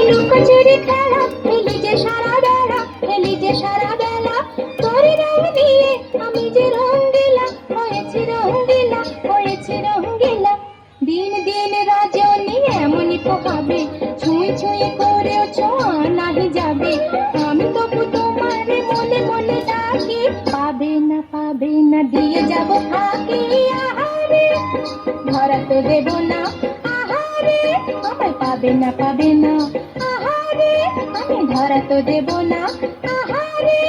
লুকোচুরি খেলা খেলি যে সারা বেলা, খেলি যে সারা বেলা। তোর রং দিয়ে আমি যে রঙ্গিলা, হয়েছি রঙ্গিলা, হয়েছি রঙ্গিলা। দিন দিন রজনী এমনই পোকাবে, ছুঁই ছুঁই করেও ছোঁয়া নাহি যাবে। আমি তবু তোমারে মনে মনে ডাকি, পাবে না দিয়ে যাব ফাঁকি। আহারে ধরা তো দেব না, আহারে আমায় পাবে না। আহারে আমি ধরা তো দেব না, আহারে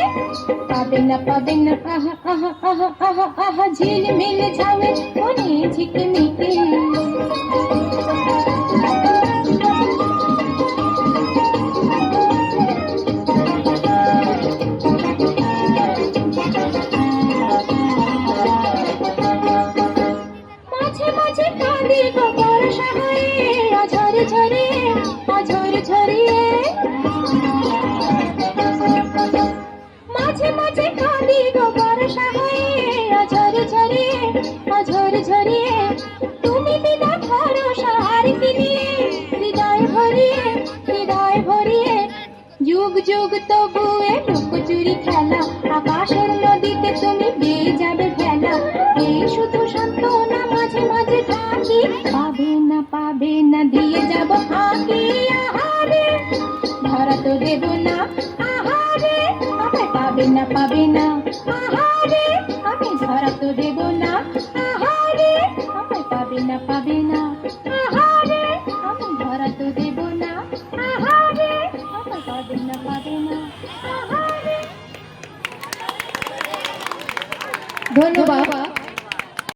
পাবে না। আহা আহা আহা আহা আহা ঝিলমিল ঝামে মনে ঝিকমিকি। মাঝে মাঝে কাঁদি গো বর্ষা হয়ে, অঝরে ঝরে, অঝরে ঝরিয়ে। মাঝে মাঝে কাঁদি গো বর্ষা হয়ে, অঝরে ঝরে, অঝরে ঝরিয়ে। তুমি বিনা ভরসা আর কি নিয়ে, হৃদয় ভরিয়ে, হৃদয় ভরিয়ে। যুগ যুগ তবু এ লুকোচুরি খেলা, আকাশের নদীতে তুমি বেয়ে যাবে ভেলা। এই শুধু সান্ত্বনা মাঝে মাঝে থাকি, পাবে না দিয়ে যাব ফাঁকি। আহারে ধরা তো দেব না, আহারে আমায় পাবে না। আহারে আমি ধরা তো দেব না, আহারে আমায় পাবে না।